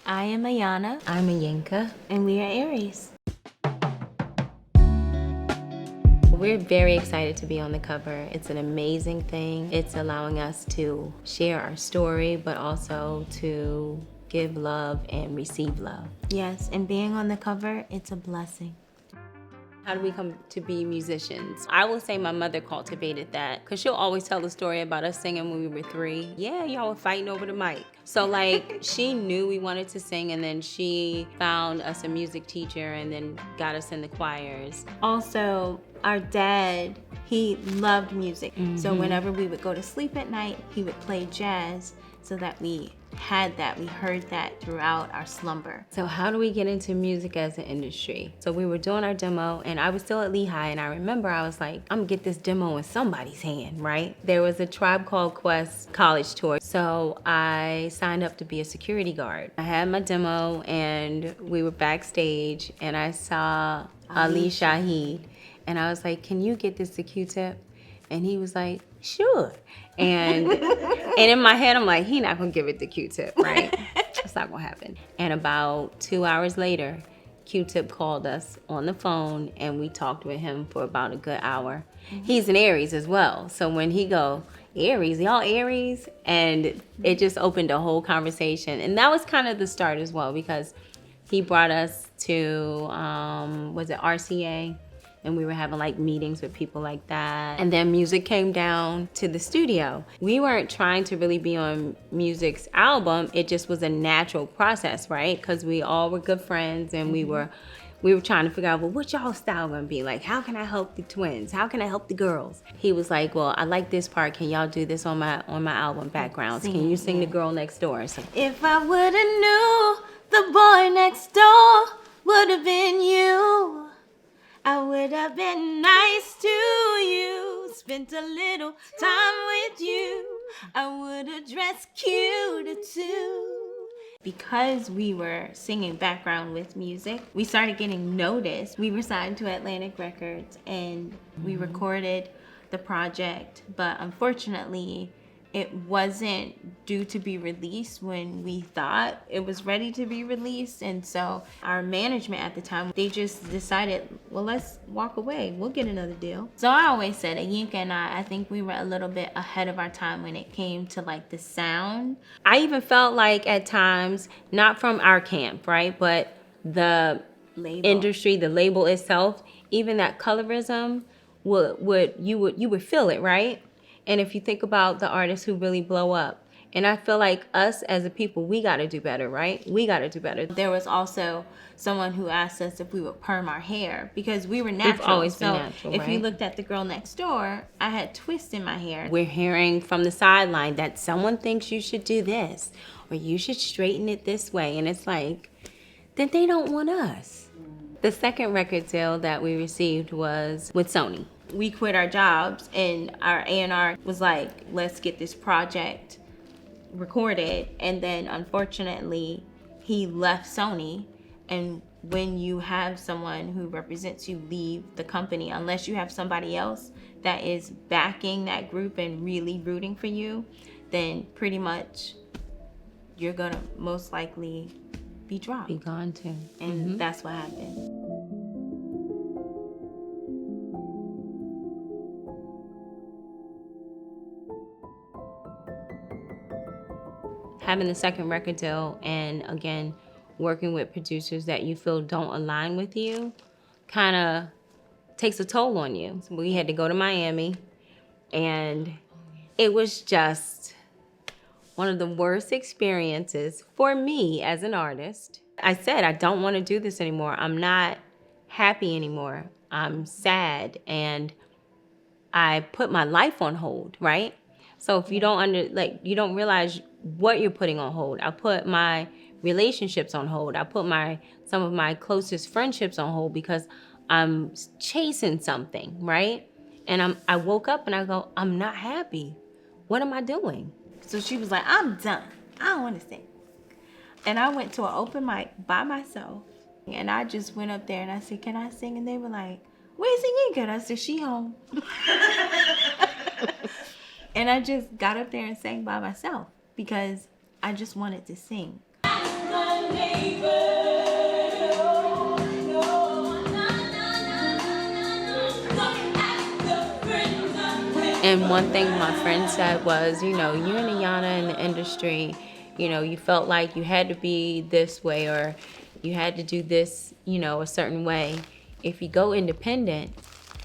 I am Ayana. I'm Ayinké. And we are AAries. We're very excited to be on the cover. It's an amazing thing. It's allowing us to share our story, but also to give love and receive love. Yes, and being on the cover, it's a blessing. How do we come to be musicians? I will say my mother cultivated that, because she'll always tell the story about us singing when we were 3. Yeah, y'all were fighting over the mic. So like, she knew we wanted to sing, and then she found us a music teacher and then got us in the choirs. Also, our dad, he loved music. So whenever we would go to sleep at night, he would play jazz so that we had that, we heard that throughout our slumber. So how do we get into music as an industry? So we were doing our demo, and I was still at Lehigh, and I remember I was like, I'm gonna get this demo in somebody's hand, right? There was a Tribe Called Quest college tour, so I signed up to be a security guard. I had my demo, and we were backstage, and I saw Ali Shaheed, and I was like, can you get this to Q-Tip? And he was like, sure. And in my head, I'm like, he not gonna give it to Q-Tip, right? It's not gonna happen. And about 2 hours later, Q-Tip called us on the phone, and we talked with him for about a good hour. He's an Aries as well. So when he go, Aries, y'all Aries? And it just opened a whole conversation. And that was kind of the start as well, because he brought us to, was it RCA? And we were having like meetings with people like that. And then Musiq came down to the studio. We weren't trying to really be on Musiq's album. It just was a natural process, right? Because we all were good friends, and we were trying to figure out, well, what y'all style gonna be? Like, how can I help the twins? How can I help the girls? He was like, well, I like this part. Can y'all do this on my album backgrounds? Can you sing The Girl Next Door? So, if I would've knew the boy next door would've been you, I would have been nice to you, spent a little time with you, I would have dressed cuter too. Because we were singing background with Musiq, we started getting noticed. We were signed to Atlantic Records, and we recorded the project, but unfortunately, it wasn't due to be released when we thought it was ready to be released. And so our management at the time, they just decided, well, let's walk away. We'll get another deal. So I always said, Ayinké and I think we were a little bit ahead of our time when it came to like the sound. I even felt like at times, not from our camp, right? But the industry, the label itself, even that colorism you would feel it, right? And if you think about the artists who really blow up, and I feel like us as a people, we got to do better, right? We got to do better. There was also someone who asked us if we would perm our hair, because we were natural. We've always been natural, if right? you looked at The Girl Next Door, I had twists in my hair. We're hearing from the sideline that someone thinks you should do this, or you should straighten it this way. And it's like, then they don't want us. The second record deal that we received was with Sony. We quit our jobs, and our A&R was like, let's get this project recorded. And then unfortunately, he left Sony. And when you have someone who represents you leave the company, unless you have somebody else that is backing that group and really rooting for you, then pretty much you're gonna most likely be dropped. Be gone too. And that's what happened. Having the second record deal, and again, working with producers that you feel don't align with you, kind of takes a toll on you. So we had to go to Miami, and it was just one of the worst experiences for me as an artist. I said, I don't want to do this anymore. I'm not happy anymore. I'm sad, and I put my life on hold, right? So if you you don't realize what you're putting on hold. I put my relationships on hold. I put some of my closest friendships on hold because I'm chasing something, right? And I woke up and I go, I'm not happy. What am I doing? So she was like, I'm done. I don't want to sing. And I went to an open mic by myself, and I just went up there and I said, can I sing? And they were like, where's Ayinké? And I said, she home. And I just got up there and sang by myself because I just wanted to sing. And one thing my friend said was, you and Ayana in the industry, you felt like you had to be this way or you had to do this, a certain way. If you go independent,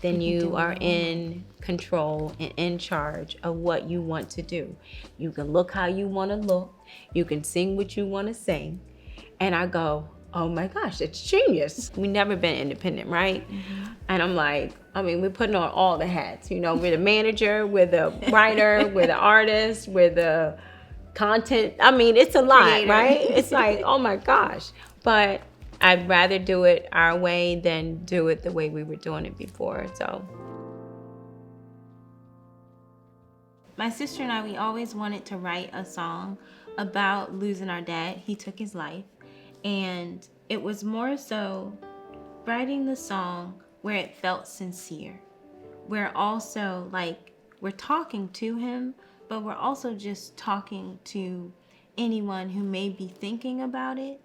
then you are in control and in charge of what you want to do. You can look how you want to look. You can sing what you want to sing. And I go, oh my gosh, it's genius. We never been independent, right? And I'm like, we're putting on all the hats. We're the manager, we're the writer, we're the artist, we're the content. It's a lot, Creator. right? It's like, oh my gosh. But I'd rather do it our way than do it the way we were doing it before, so. My sister and I, we always wanted to write a song about losing our dad. He took his life. And it was more so writing the song where it felt sincere. Where also, like, we're talking to him, but we're also just talking to anyone who may be thinking about it,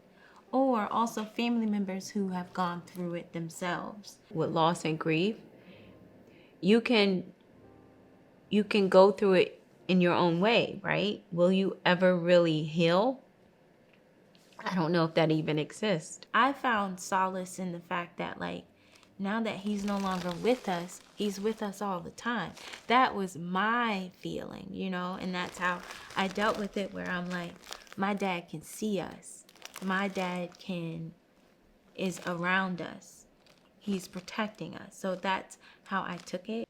or also family members who have gone through it themselves. With loss and grief, you can go through it in your own way, right? Will you ever really heal? I don't know if that even exists. I found solace in the fact that, like, now that he's no longer with us, he's with us all the time. That was my feeling, and that's how I dealt with it, where I'm like, my dad can see us. My dad is around us. He's protecting us. So that's how I took it.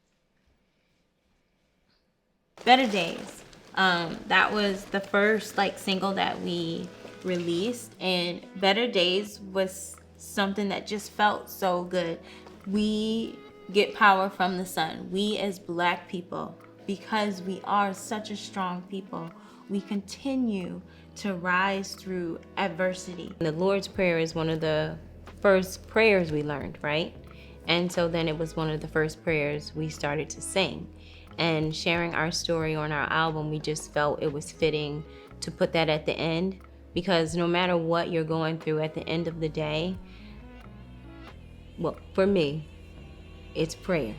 Better Days. That was the first single that we released, and Better Days was something that just felt so good. We get power from the sun. We as Black people, because we are such a strong people, we continue to rise through adversity. The Lord's Prayer is one of the first prayers we learned, right? And so then it was one of the first prayers we started to sing. And sharing our story on our album, we just felt it was fitting to put that at the end, because no matter what you're going through, at the end of the day, well, for me, it's prayer.